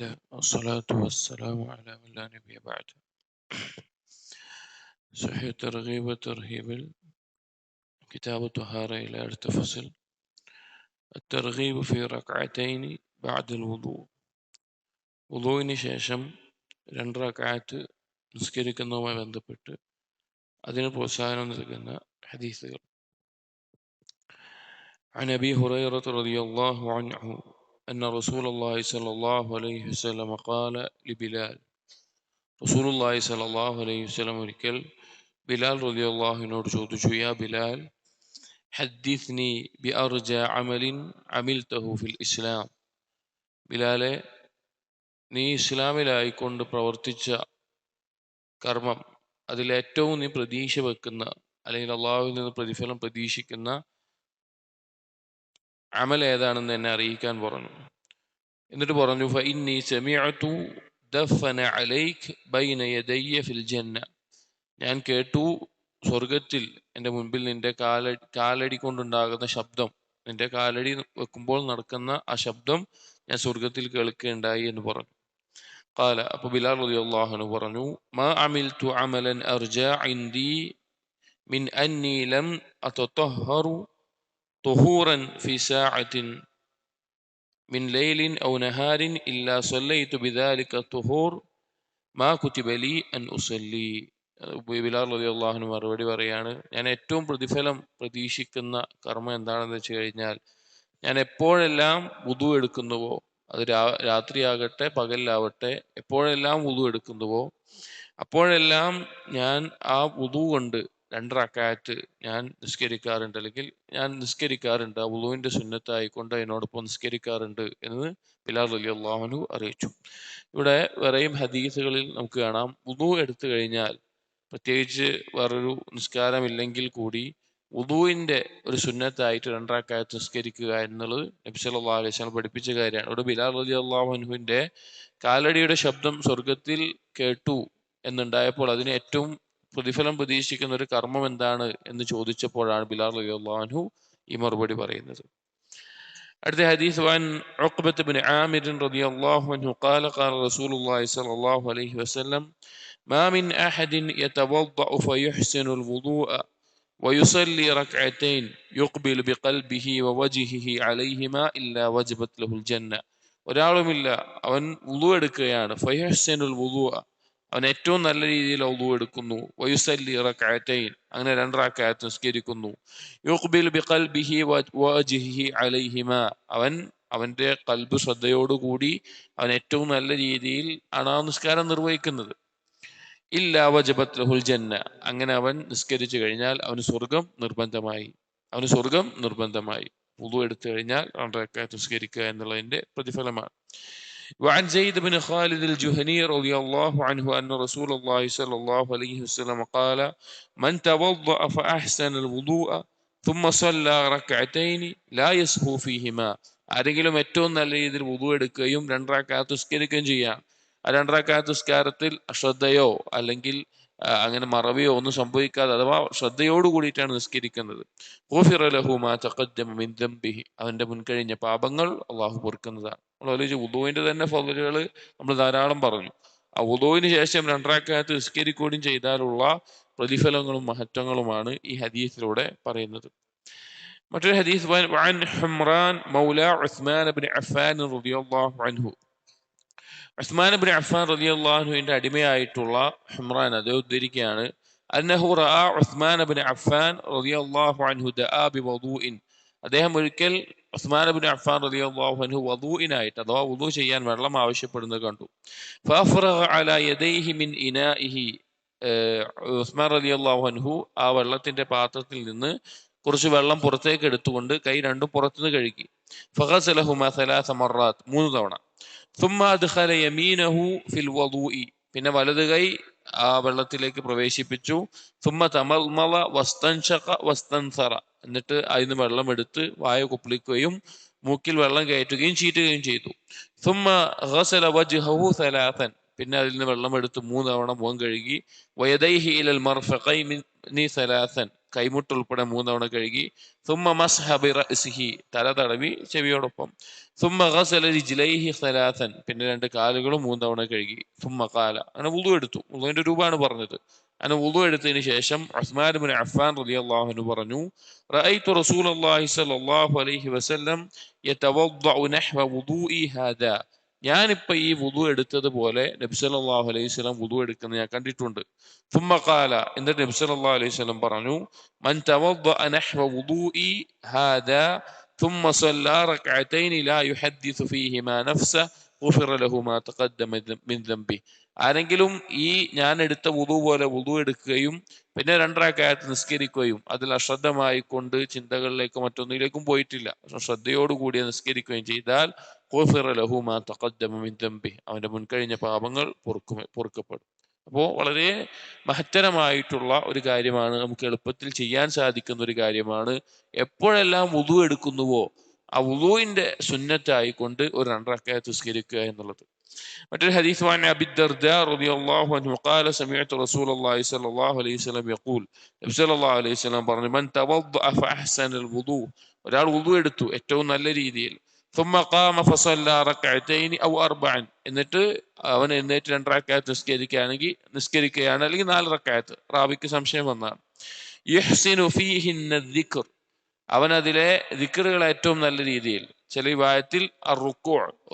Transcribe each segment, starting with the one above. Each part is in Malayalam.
الله والصلاة والسلام على من لا نبي بعد. صحيح الترغيب والترهيب كتاب الطهارة إلى فصل الترغيب في ركعتين بعد الوضوء. വുളൂഇന് ശേഷം 2 റക്അത്ത് നിസ്കരിക്കുന്നതുമായി ബന്ധപ്പെട്ട് അതിന് പ്രോത്സാഹനം നൽകുന്ന ഹദീസുകൾ. عن أبي هريرة رضي الله عنه أن رسول الله صلى الله عليه وسلم قال لبلال. റസൂലുള്ളാഹി സ്വല്ലല്ലാഹു അലൈഹി വസല്ലം ഒരിക്കൽ ബിലാൽ റളിയല്ലാഹുവിനോട് ചോദിച്ചു, യാ ബിലാൽ, ഹദ്ദിസ്നി ബിഅർജ അമലിൻ അമിൽതഹു ഫിൽ ഇസ്ലാം. ബിലാലെ, നീ ഇസ്ലാമിലായിക്കൊണ്ട് പ്രവർത്തിച്ച കർമ്മം, അതിലേറ്റവും നീ പ്രതീക്ഷ വെക്കുന്ന അല്ലെങ്കിൽ അള്ളാഹുവിൽ നിന്ന് പ്രതിഫലം പ്രതീക്ഷിക്കുന്ന അമൽ ഏതാണെന്ന് എന്നെ അറിയിക്കാൻ പറഞ്ഞു. എന്നിട്ട് പറഞ്ഞു, ഫഇന്നി സമിഅതു ദഫന അലൈക് ബൈന യദയ്യ ഫിൽ ജന്ന. ഞാൻ കേട്ടു, സ്വർഗത്തിൽ എൻ്റെ മുൻപിൽ നിന്റെ കാലടി കൊണ്ടുണ്ടാകുന്ന ശബ്ദം, നിന്റെ കാലടി വെക്കുമ്പോൾ നടക്കുന്ന ആ ശബ്ദം ഞാൻ സ്വർഗത്തിൽ കേൾക്കുകയുണ്ടായി എന്ന് പറഞ്ഞു. ഖാല, അപ്പോൾ ബിലാൽ റളിയല്ലാഹു അൻഹു പറഞ്ഞു, മാ അമിൽതു അമലൻ അർജാ ഇൻദി മിൻ അന്നി ലം അതതഹറു തുഹൂറൻ ഫി സഅത്തിൻ മിൻ ലൈലിൻ ഔ നഹാരിൻ ഇല്ലാ സല്ലൈതു ബിദാലിക തുഹൂർ മാ കുതിബ ലി അൻ ഉസല്ലി. ബിലാൽ റളിയല്ലാഹു അൻഹു മറുപടി പറയാണ്, ഞാൻ ഏറ്റവും പ്രതിഫലം പ്രതീക്ഷിക്കുന്ന കർമ്മം എന്താണെന്ന് വെച്ച് കഴിഞ്ഞാൽ, ഞാൻ എപ്പോഴെല്ലാം വുദു എടുക്കുന്നുവോ, അത് രാത്രിയാകട്ടെ പകലിലാവട്ടെ, എപ്പോഴെല്ലാം വുദു എടുക്കുന്നുവോ അപ്പോഴെല്ലാം ഞാൻ ആ വുദു കൊണ്ട് 2 റക്അത്ത് ഞാൻ നിസ്കരിക്കാറുണ്ട്, അല്ലെങ്കിൽ ഞാൻ നിസ്കരിക്കാറുണ്ട്, ആ വുദുവിന്റെ സുന്നത്തായിക്കൊണ്ട് അതിനോടൊപ്പം നിസ്കരിക്കാറുണ്ട് എന്ന് ബിലാൽ റളിയല്ലാഹു അൻഹു അറിയിച്ചു. ഇവിടെ വേറെയും ഹദീസുകളിൽ നമുക്ക് കാണാം, വുദു എടുത്തു കഴിഞ്ഞാൽ, പ്രത്യേകിച്ച് വേറൊരു നിസ്കാരമില്ലെങ്കിൽ കൂടി വുദുവിന്റെ ഒരു സുന്നത്തായിട്ട് 2 റക്അത്ത് നിസ്കരിക്കുക എന്നുള്ളത് നബി സല്ലല്ലാഹു അലൈഹി വസല്ലം പഠിപ്പിച്ച കാര്യമാണ്. ഇവിടെ ബിലാൽ റളിയല്ലാഹു അൻഹുവിന്റെ കാലടിയുടെ ശബ്ദം സ്വർഗത്തിൽ കേട്ടു എന്നുണ്ടായപ്പോൾ അതിന് ഏറ്റവും പ്രതിഫലം പ്രതീക്ഷിക്കുന്ന ഒരു കർമ്മം എന്താണ് എന്ന് ചോദിച്ചപ്പോഴാണ് ബിലാൽ റളിയല്ലാഹു അൻഹു ഈ മറുപടി പറയുന്നത്. അടുത്ത ഹദീസ്, വൻ ഉഖ്ബത്ത് ബിൻ ആമിർ റളിയല്ലാഹു അൻഹു ഖാല ഖാല റസൂലുള്ളാഹി സ്വല്ലല്ലാഹു അലൈഹി വസല്ലം മാ മിൻ അഹദിൻ യതവദ്ദഉ ഫയുഹ്സിനുൽ വുദൂഅ വയുസല്ലി റക്അത്തൈൻ യുഖ്ബിലു ബിഖൽബിഹി വവജ്ഹിഹി അലൈഹിമാ ഇല്ലാ വജബത് ലഹുൽ ജന്ന. ഒരാളുമില്ല, അവൻ വുദു എടുക്കുകയാണ്, ഫയുഹ്സിനുൽ വുദൂഅ, അവൻ ഏറ്റവും നല്ല രീതിയിൽ വുദു എടുക്കുന്നു, വയുസല്ലി റക്അത്തൈൻ, അങ്ങനെ 2 റക്അത്ത് നിസ്കരിക്കുന്നു, യുഖ്ബിലു ബിഖൽബിഹി വവജ്ഹിഹി അലൈഹിമാ, അവന്റെ ഖൽബ് ശ്രദ്ധയോടുകൂടി അവൻ ഏറ്റവും നല്ല രീതിയിൽ ആണ് ആ നിസ്കാരം നിർവഹിക്കുന്നത്, ഇല്ലാ വജബത് ലഹുൽ ജന്ന, അങ്ങനെ അവൻ നിസ്കരിച്ചു കഴിഞ്ഞാൽ അവന് സ്വർഗം നിർബന്ധമായി. വുദു എടുത്തു കഴിഞ്ഞാൽ 2 റക്അത്ത് നിസ്കരിക്കുക എന്നുള്ളതിന്റെ പ്രതിഫലമാണ്. وعن زيد بن خالد الجهني رضي الله عنه أن رسول الله صلى الله عليه وسلم قال من توضأ فأحسن الوضوء ثم صلى ركعتين لا يسهو فيهما. ആരെങ്കിലും ഏറ്റവും നല്ല രീതിയിൽ വുദു എടുക്കുകയും 2 റക്അത്ത് നിസ്കരിക്കുകയും ചെയ്യാം, ആ 2 റക്അത്ത് നിസ്കാരത്തിൽ അശ്രദ്ധയോ അല്ലെങ്കിൽ അങ്ങനെ മറവിയോ ഒന്നും സംഭവിക്കാതെ, അഥവാ ശ്രദ്ധയോട് കൂടിയിട്ടാണ് നിസ്കരിക്കുന്നത്, ഗുഫിറ ലഹു മാ തഖദ്ദമ മിൻ ദംബിഹി, അവന്റെ മുൻകഴിഞ്ഞ പാപങ്ങൾ അള്ളാഹു പൊറുക്കുന്നതാണ്. നമ്മൾ ആലോചിച്ച്, വുദുവിന്റെ തന്നെ ഫളലുകൾ നമ്മൾ ധാരാളം പറഞ്ഞു. ആ വുദുവിന് ശേഷം 2 റക്അത്ത് നിസ്കരിക്കുകയും ചെയ്താലുള്ള പ്രതിഫലങ്ങളും മഹത്വങ്ങളുമാണ് ഈ ഹദീസിലൂടെ പറയുന്നത്. മറ്റൊരു ഹദീസ്, വഅൻ ഹുംറാൻ മൗലാ ഉസ്മാൻ ഇബ്നു അഫ്ഫാൻ റളിയല്ലാഹു അൻഹു. ഉസ്മാൻ ഇബ്നു അഫ്ഫാൻ റളിയല്ലാഹു അൻഹുവിന്റെ അടിമയായിട്ടുള്ള ഹുംറാൻ അത് ഉദ്ധരിക്കുകയാണ്, അന്നഹു റഅ ഉസ്മാൻ ഇബ്നു അഫ്ഫാൻ റളിയല്ലാഹു അൻഹു ദഅ ബിവുദൂഇൻ. അദ്ദേഹം ഒരിക്കൽ ഉസ്മാൻ ഇബ്നു അഫ്ഫാൻ റളിയല്ലാഹു അൻഹു വദൂഇനായിട്ട്, അഥവാ വുദു ചെയ്യാൻ വെള്ളം ആവശ്യപ്പെടുന്നത് കണ്ടു. ഫഅഫ്റഗ അലാ യദൈഹി മിൻ ഇനാഇഹി. ഉസ്മാൻ റളിയല്ലാഹു അൻഹു ആ വെള്ളത്തിന്റെ പാത്രത്തിൽ നിന്ന് കുറച്ച് വെള്ളം പുറത്തേക്ക് എടുത്തുകൊണ്ട് കൈ രണ്ടും പുറത്തുനിന്ന് കഴുകി. ഫഗസലഹുമാ സലാസ മററാത്ത്, 3 തവണ. ثم أدخل يمينه في الوضوء, പിന്നെ വലത് കൈ ആ വെള്ളത്തിലേക്ക് പ്രവേശിപ്പിച്ചു. ثم تمضمض واستنشق واستنثر, എന്നിട്ട് അതിന് വെള്ളം എടുത്ത് വായ കുപ്പിളിക്കുകയും മൂക്കിൽ വെള്ളം കയറ്റുകയും ചീറ്റുകയും ചെയ്തു. ثم غسل وجهه ثلاثا, പിന്നെ അതിൽ നിന്ന് വെള്ളം എടുത്ത് 3 തവണ മുഖം കഴുകി. വയദൈഹി ഇലൽ മർഫഖൈനി സലാസൻ, കൈമുട്ട് ഉൾപ്പെടെ 3 തവണ കഴുകി. സുമ്മ മസ്ഹ ബിറഅ്സിഹി, തല തടവി ചെവിയോടൊപ്പം. സുമ്മ ഗസല റിജ്ലൈഹി സലാസൻ, പിന്നെ 2 കാലുകളും 3 തവണ കഴുകി. സുമ്മ ഖാല, അങ്ങനെ വുളു എടുത്തു. വുളുവിന്റെ രൂപമാണ് പറഞ്ഞത്. അങ്ങനെ വുളു എടുത്തതിന് ശേഷം ഉസ്മാൻ ഇബ്നു അഫ്ഫാൻ റളിയല്ലാഹു അൻഹു പറഞ്ഞു, റഅയ്തു റസൂലല്ലാഹി സ്വല്ലല്ലാഹു അലൈഹി വസല്ലം യതവദ്ദഉ നഹ്വ വുദൂഇ ഹാദാ, ഞാനിപ്പോ ഈ വുദു എടുത്തതുപോലെ നബി സല്ലല്ലാഹു അലൈഹി വസല്ലം വുദു എടുക്കുന്നത് ഞാൻ കണ്ടിട്ടുണ്ട്. സുമ്മ ഖാല, എന്നിട്ട് നബി സല്ലല്ലാഹു അലൈഹി വസല്ലം പറഞ്ഞു, മൻ തവദ്ദഅ നഹ്വ വുദൂഇ ഹാദാ ثم صلى ركعتين لا يحدث فيهما نفسه غفر له ما تقدم من ذنبه. ആരെങ്കിലും ഈ ഞാൻ എടുത്ത വുദു പോലെ വുദു എടുക്കുകയും പിന്നെ 2 റക്അത്ത് നിസ്കരിക്കുകയും അതിൽ അശ്രദ്ധമായി കൊണ്ട് ചിന്തകളിലേക്കും മറ്റൊന്നിലേക്കും പോയിട്ടില്ല, ശ്രദ്ധയോടുകൂടി നിസ്കരിക്കുകയും ചെയ്താൽ ഗുഫിറ ലഹു മാ തഖദ്ദമ മിൻ ദംബിഹി, അവന്റെ മുൻകഴിഞ്ഞ പാപങ്ങൾ പൊറുക്കപ്പെടും. അപ്പോൾ വളരെ മഹത്തരമായിട്ടുള്ള ഒരു കാര്യമാണ്, നമുക്ക് എളുപ്പത്തിൽ ചെയ്യാൻ സാധിക്കുന്ന ഒരു കാര്യമാണ്. എപ്പോഴെല്ലാം വുദു എടുക്കുന്നുവോ ആ വുദുവിന്റെ സുന്നത്തായിക്കൊണ്ട് ഒരു 2 റക്അത്ത് നിസ്കരിക്കുക എന്നുള്ളത്. മറ്റൊരു ഹദീസ് വാൻ അബി ദർദാ റളിയല്ലാഹു അൻഹു ഖാല സമിഅതു റസൂലല്ലാഹി സ്വല്ലല്ലാഹു അലൈഹി വസല്ലം യഖൂൽ, നബി സല്ലല്ലാഹു അലൈഹി വസല്ലം പറഞ്ഞു, മൻ തവദ്ദഅ ഫഅഹ്സനൽ വുദു, ഒരാൾ വുദു എടുത്തു ഏറ്റവും നല്ല രീതിയിൽ. ثم قام فصلى ركعتين او اربعا, എന്നിട്ട് അവൻ എഴുന്നേറ്റ് 2 റക്അത്ത് നിസ്കരിക്കുകയാണ് അല്ലെങ്കിൽ 4 റക്അത്ത്, റാവിക്ക് സംശയം വന്നാണ്. യുഹ്സിനു ഫീഹിന്ന ദിക്ർ, അവൻ അതിലെ ദിക്റുകൾ ഏറ്റവും നല്ല രീതിയിൽ, ചില വിഭാഗത്തിൽ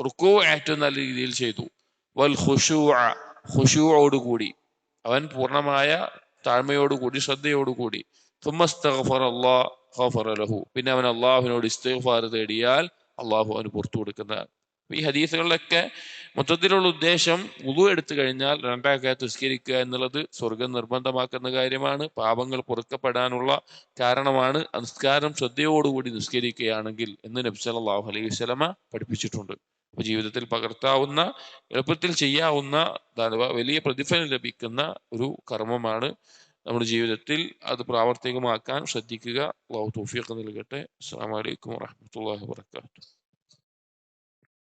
റുക്കൂ ഏറ്റവും നല്ല രീതിയിൽ ചെയ്തു. വൽ ഖുശൂഅോടുകൂടി, അവൻ പൂർണ്ണമായ താഴ്മയോടുകൂടി ശ്രദ്ധയോടുകൂടി. സുമ്മസ്തഗ്ഫറല്ലാഹ് ഗഫറ ലഹു, പിന്നെ അവൻ അള്ളാഹുവിനോട് ഇസ്തിഗ്ഫാർ തേടിയാൽ അള്ളാഹു അവന് പുറത്തു കൊടുക്കുന്നതാണ്. ഈ ഹദീസുകളിലൊക്കെ മൊത്തത്തിലുള്ള ഉദ്ദേശം വുദു എടുത്തു കഴിഞ്ഞാൽ 2 റക്അത്ത് നിസ്കരിക്കുക എന്നുള്ളത് സ്വർഗം നിർബന്ധമാക്കുന്ന കാര്യമാണ്, പാപങ്ങൾ പൊറുക്കപ്പെടാനുള്ള കാരണമാണ്. നിസ്കാരം ശ്രദ്ധയോടുകൂടി നിസ്കരിക്കുകയാണെങ്കിൽ എന്ന് നബി സല്ലല്ലാഹു അലൈഹി വസല്ലമ പഠിപ്പിച്ചിട്ടുണ്ട്. അപ്പൊ ജീവിതത്തിൽ പകർത്താവുന്ന, എളുപ്പത്തിൽ ചെയ്യാവുന്ന, വലിയ പ്രതിഫലം ലഭിക്കുന്ന ഒരു കർമ്മമാണ്. നമ്മുടെ ജീവിതത്തിൽ അത് പ്രാവർത്തികമാക്കാൻ ശ്രദ്ധിക്കുക. അല്ലാഹു തൗഫീഖ് നൽകട്ടെ. അസ്സലാമു അലൈക്കും വറഹ്മത്തുള്ളാഹി വബറകാതുഹു.